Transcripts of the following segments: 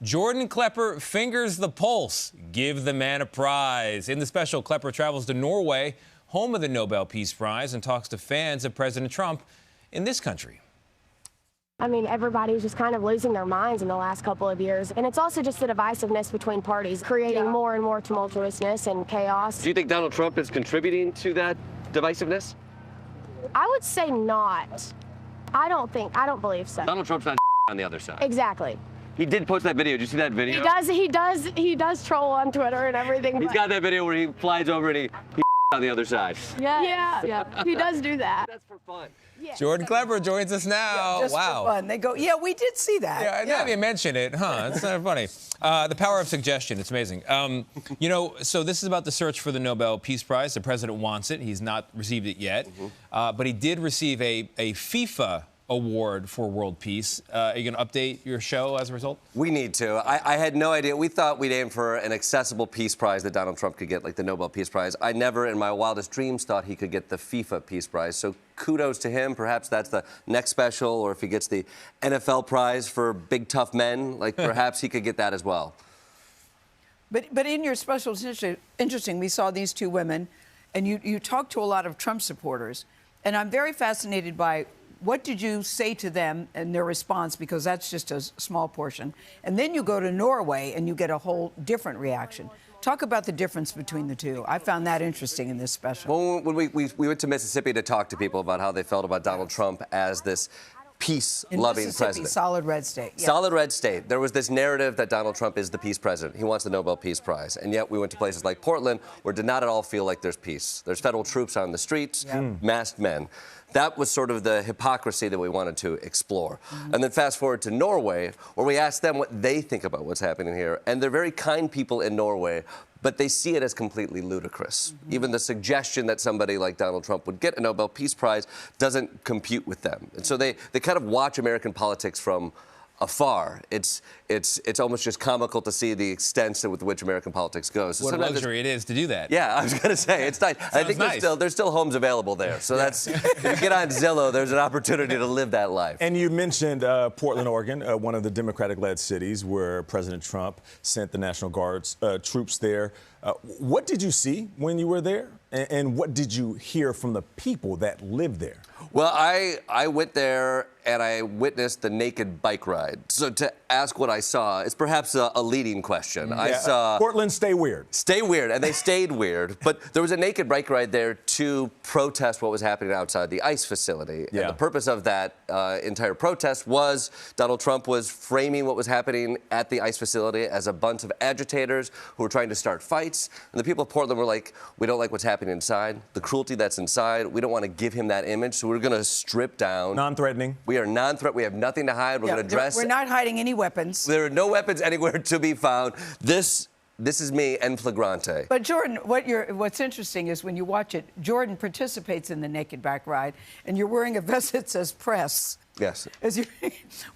Jordan Klepper Fingers The Pulse. Give the man a prize. In the special, Klepper travels to Norway, home of the Nobel Peace Prize, and talks to fans of President Trump in this country. I mean, everybody's just kind of losing their minds in the last couple of years. And it's also just the divisiveness between parties, creating more and more tumultuousness and chaos. Do you think Donald Trump is contributing to that divisiveness? I would say not. I don't believe so. Donald Trump's not on the other side. Exactly. He did post that video. Did you see that video? He does troll on Twitter and everything. He's got that video where he flies over and he on the other side. Yeah. He does do that. That's for fun. Yeah. Jordan Klepper joins us now. Yeah, just wow. for fun. They go, yeah, we did see that. Yeah, now that you mention it, huh? It's kind of funny. The power of suggestion, it's amazing. So this is about the search for the Nobel Peace Prize. The president wants it. He's not received it yet. But he did receive a FIFA award for world peace. Are you going to update your show as a result? We need to. I had no idea. We thought we'd aim for an accessible peace prize that Donald Trump could get, like the Nobel Peace Prize. I never in my wildest dreams thought he could get the FIFA Peace Prize. So kudos to him. Perhaps that's the next special, or if he gets the NFL prize for big, tough men, like perhaps he could get that as well. But in your special, it's interesting. We saw these two women, and you talked to a lot of Trump supporters, and I'm very fascinated by what did you say to them and their response, because that's just a small portion. And then you go to Norway and you get a whole different reaction. Talk about the difference between the two. I found that interesting in this special. Well, when we went to Mississippi to talk to people about how they felt about Donald Trump as this peace-loving president. Solid red state. Yes. Solid red state. There was this narrative that Donald Trump is the peace president. He wants the Nobel Peace Prize. And yet we went to places like Portland where it did not at all feel like there's peace. There's federal troops on the streets, masked men. That was sort of the hypocrisy that we wanted to explore. And then fast forward to Norway, where we asked them what they think about what's happening here. And they're very kind people in Norway, but they see it as completely ludicrous. Even the suggestion that somebody like Donald Trump would get a Nobel Peace Prize doesn't compute with them. And so they kind of watch American politics from afar. It's almost just comical to see the extent with which American politics goes. So what a luxury it is to do that. Yeah, I was going to say, it's nice. I think there's still homes available there. So that's, if you get on Zillow, there's an opportunity to live that life. And you mentioned Portland, Oregon, one of the Democratic-led cities where President Trump sent the National Guard's troops there. What did you see when you were there? And what did you hear from the people that live there? Well, I went there and I witnessed the naked bike ride. So to ask what I saw, it's perhaps a leading question. Yeah. I saw Portland, stay weird. Stay weird, and they stayed weird. But there was a naked bike ride there to protest what was happening outside the ICE facility. Yeah. And the purpose of that entire protest was Donald Trump was framing what was happening at the ICE facility as a bunch of agitators who were trying to start fights. And the people of Portland were like, we don't like what's happening inside, the cruelty that's inside. We don't want to give him that image, so we're going to strip down. Non-threatening. We are non-threat. We have nothing to hide. We're going to dress. We're not hiding any weapons. There are no weapons anywhere to be found. This is me en flagrante. But Jordan, what's interesting is when you watch it, Jordan participates in the naked bike ride, and you're wearing a vest that says press. Yes.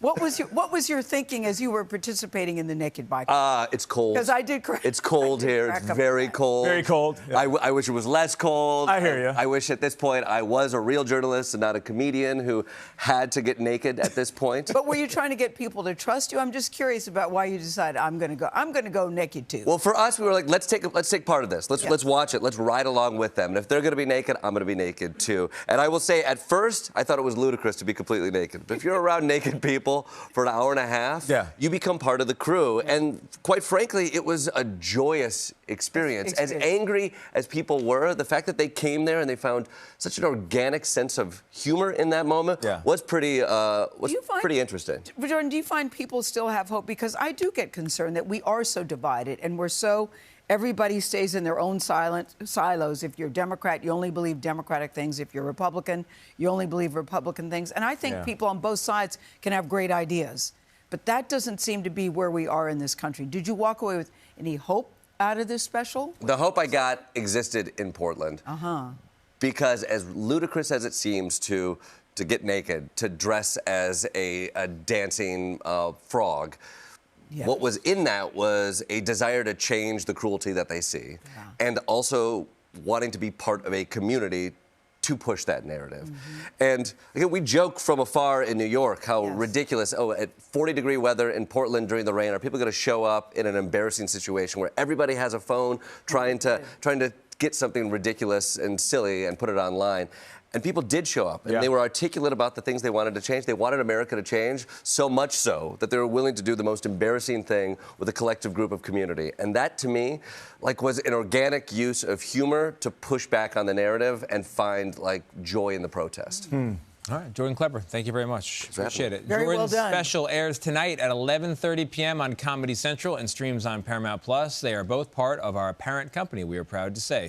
What was your thinking as you were participating in the naked bike? It's cold. Because I did. It's cold here. It's very cold. Very cold. Yeah. I wish it was less cold. I hear you. I wish at this point I was a real journalist and not a comedian who had to get naked at this point. But were you trying to get people to trust you? I'm just curious about why you decided I'm going to go naked too. Well, for us, we were like, let's take part of this. Let's watch it. Let's ride along with them. And if they're going to be naked, I'm going to be naked too. And I will say, at first, I thought it was ludicrous to be completely naked. But if you're around naked people for an hour and a half, you become part of the crew. And quite frankly, it was a joyous experience. As angry as people were, the fact that they came there and they found such an organic sense of humor in that moment was pretty interesting. Jordan, do you find people still have hope? Because I do get concerned that we are so divided and we're so... Everybody stays in their own silos. If you're Democrat, you only believe Democratic things. If you're Republican, you only believe Republican things. And I think people on both sides can have great ideas. But that doesn't seem to be where we are in this country. Did you walk away with any hope out of this special? The hope I got existed in Portland. Because as ludicrous as it seems to get naked, to dress as a dancing frog, what was in that was a desire to change the cruelty that they see, and also wanting to be part of a community to push that narrative. And again, we joke from afar in New York how ridiculous, at 40-degree weather in Portland during the rain, are people going to show up in an embarrassing situation where everybody has a phone trying to get something ridiculous and silly and put it online? And people did show up, and they were articulate about the things they wanted to change. They wanted America to change, so much so that they were willing to do the most embarrassing thing with a collective group of community. And that, to me, was an organic use of humor to push back on the narrative and find, joy in the protest. All right, Jordan Klepper, thank you very much. Appreciate it. Very Jordan's well done. special airs tonight at 11:30 p.m. on Comedy Central and streams on Paramount+. They are both part of our parent company, we are proud to say.